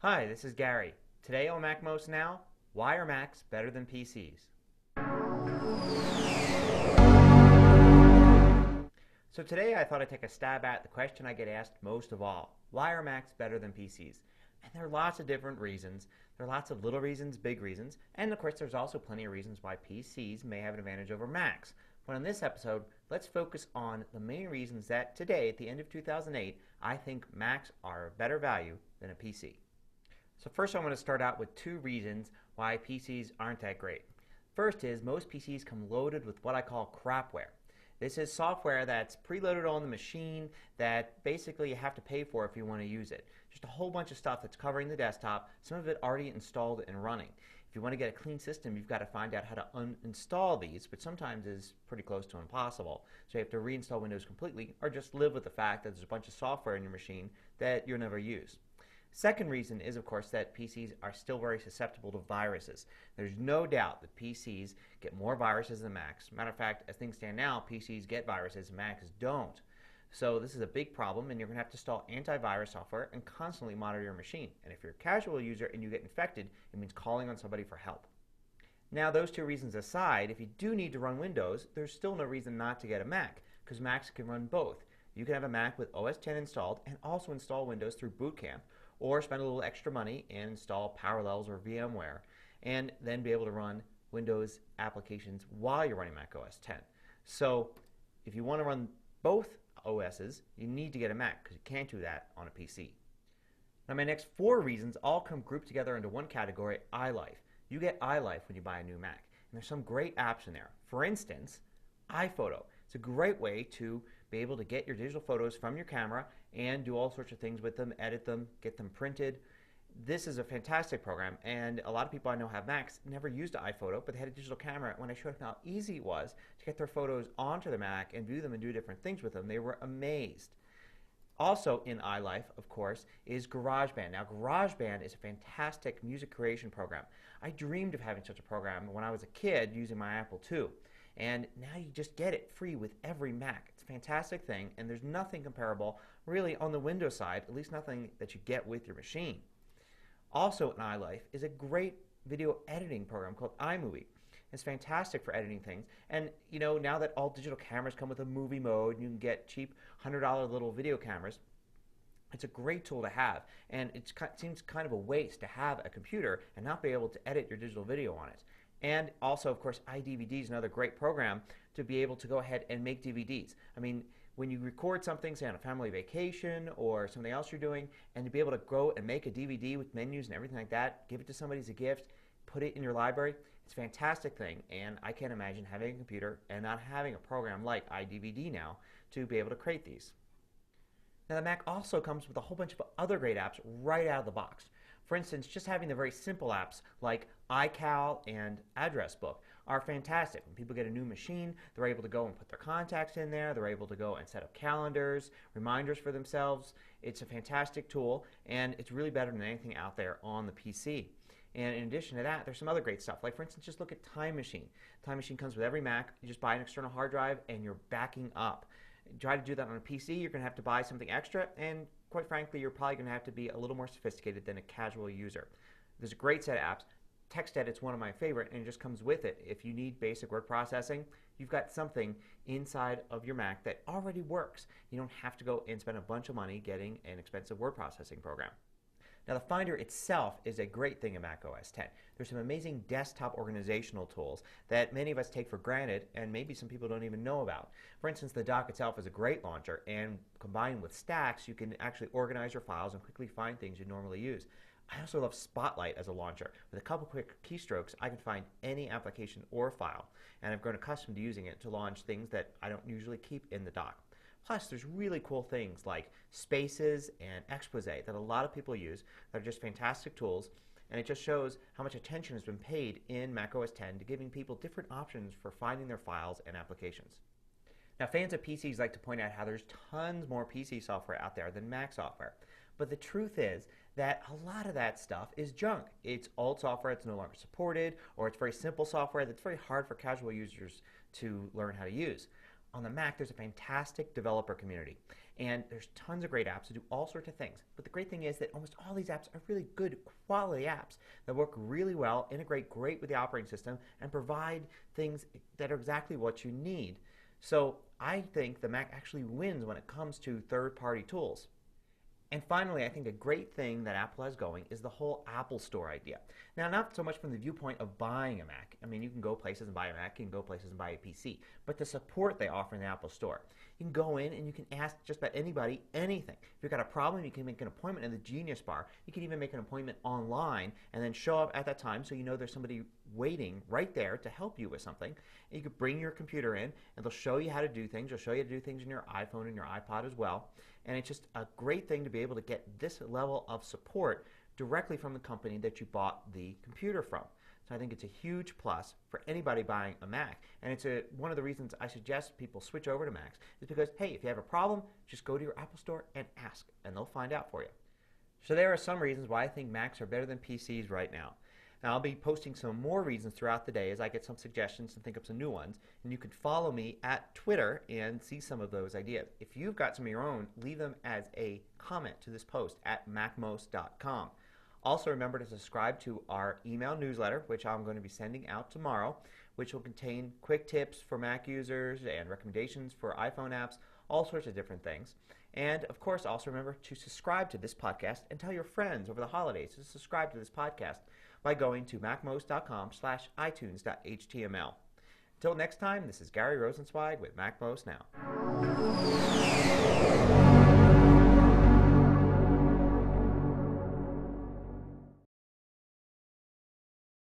Hi, this is Gary. Today on MacMost Now, why are Macs better than PCs? So today I thought I'd take a stab at the question I get asked most of all. Why are Macs better than PCs? And there are lots of different reasons. There are lots of little reasons, big reasons, and of course there's also plenty of reasons why PCs may have an advantage over Macs. But in this episode, let's focus on the main reasons that today, at the end of 2008, I think Macs are a better value than a PC. So first I want to start out with two reasons why PCs aren't that great. First is most PCs come loaded with what I call crapware. This is software that's preloaded on the machine that basically you have to pay for if you want to use it. Just a whole bunch of stuff that's covering the desktop, some of it already installed and running. If you want to get a clean system, you've got to find out how to uninstall these, which sometimes is pretty close to impossible. So you have to reinstall Windows completely or just live with the fact that there's a bunch of software in your machine that you'll never use. Second reason is, of course, that PCs are still very susceptible to viruses. There's no doubt that PCs get more viruses than Macs. Matter of fact, as things stand now, PCs get viruses, Macs don't. So this is a big problem, and you're going to have to install antivirus software and constantly monitor your machine. And if you're a casual user and you get infected, it means calling on somebody for help. Now, those two reasons aside, if you do need to run Windows, there's still no reason not to get a Mac, because Macs can run both. You can have a Mac with OS X installed and also install Windows through Boot Camp, or spend a little extra money and install Parallels or VMware, and then be able to run Windows applications while you're running Mac OS X. So if you want to run both OSs, you need to get a Mac because you can't do that on a PC. Now my next four reasons all come grouped together into one category, iLife. You get iLife when you buy a new Mac, and there's some great apps in there. For instance, iPhoto. It's a great way to be able to get your digital photos from your camera and do all sorts of things with them, edit them, get them printed. This is a fantastic program, and a lot of people I know have Macs never used iPhoto, but they had a digital camera. When I showed them how easy it was to get their photos onto the Mac and view them and do different things with them, they were amazed. Also in iLife, of course, is GarageBand. Now, GarageBand is a fantastic music creation program. I dreamed of having such a program when I was a kid using my Apple II. And now you just get it free with every Mac. It's a fantastic thing, and there's nothing comparable really on the Windows side, at least nothing that you get with your machine. Also in iLife is a great video editing program called iMovie. It's fantastic for editing things, and you know, now that all digital cameras come with a movie mode and you can get cheap $100 little video cameras, it's a great tool to have, and it seems kind of a waste to have a computer and not be able to edit your digital video on it. And also, of course, iDVD is another great program to be able to go ahead and make DVDs. I mean, when you record something, say on a family vacation or something else you're doing, and to be able to go and make a DVD with menus and everything like that, give it to somebody as a gift, put it in your library, it's a fantastic thing. And I can't imagine having a computer and not having a program like iDVD now to be able to create these. Now the Mac also comes with a whole bunch of other great apps right out of the box. For instance, just having the very simple apps like iCal and Address Book are fantastic. When people get a new machine, they're able to go and put their contacts in there. They're able to go and set up calendars, reminders for themselves. It's a fantastic tool, and it's really better than anything out there on the PC. And in addition to that, there's some other great stuff. Like, for instance, just look at Time Machine. Time Machine comes with every Mac. You just buy an external hard drive, and you're backing up. Try to do that on a PC, you're going to have to buy something extra, and quite frankly, you're probably going to have to be a little more sophisticated than a casual user. There's a great set of apps. TextEdit's one of my favorite, and it just comes with it. If you need basic word processing, you've got something inside of your Mac that already works. You don't have to go and spend a bunch of money getting an expensive word processing program. Now the Finder itself is a great thing in Mac OS X. There's some amazing desktop organizational tools that many of us take for granted and maybe some people don't even know about. For instance, the dock itself is a great launcher, and combined with Stacks you can actually organize your files and quickly find things you normally use. I also love Spotlight as a launcher. With a couple quick keystrokes I can find any application or file, and I've grown accustomed to using it to launch things that I don't usually keep in the dock. Plus, there's really cool things like Spaces and Expose that a lot of people use that are just fantastic tools, and it just shows how much attention has been paid in Mac OS X to giving people different options for finding their files and applications. Now, fans of PCs like to point out how there's tons more PC software out there than Mac software. But the truth is that a lot of that stuff is junk. It's old software that's no longer supported, or it's very simple software that's very hard for casual users to learn how to use. On the Mac, there's a fantastic developer community, and there's tons of great apps that do all sorts of things. But the great thing is that almost all these apps are really good quality apps that work really well, integrate great with the operating system, and provide things that are exactly what you need. So I think the Mac actually wins when it comes to third-party tools. And finally, I think a great thing that Apple has going is the whole Apple Store idea. Now, not so much from the viewpoint of buying a Mac. I mean, you can go places and buy a Mac, you can go places and buy a PC, but the support they offer in the Apple Store. You can go in and you can ask just about anybody anything. If you've got a problem, you can make an appointment in the Genius Bar. You can even make an appointment online and then show up at that time so you know there's somebody waiting right there to help you with something. And you can bring your computer in and they'll show you how to do things. They'll show you how to do things in your iPhone and your iPod as well. And it's just a great thing to be able to get this level of support directly from the company that you bought the computer from. So I think it's a huge plus for anybody buying a Mac. And it's one of the reasons I suggest people switch over to Macs is because, hey, if you have a problem, just go to your Apple Store and ask, and they'll find out for you. So there are some reasons why I think Macs are better than PCs right now. Now, I'll be posting some more reasons throughout the day as I get some suggestions and think of some new ones. And you can follow me at Twitter and see some of those ideas. If you've got some of your own, leave them as a comment to this post at MacMost.com. Also, remember to subscribe to our email newsletter, which I'm going to be sending out tomorrow, which will contain quick tips for Mac users and recommendations for iPhone apps, all sorts of different things. And, of course, also remember to subscribe to this podcast and tell your friends over the holidays to subscribe to this podcast by going to macmost.com/itunes.html. Until next time, this is Gary Rosenzweig with MacMost Now.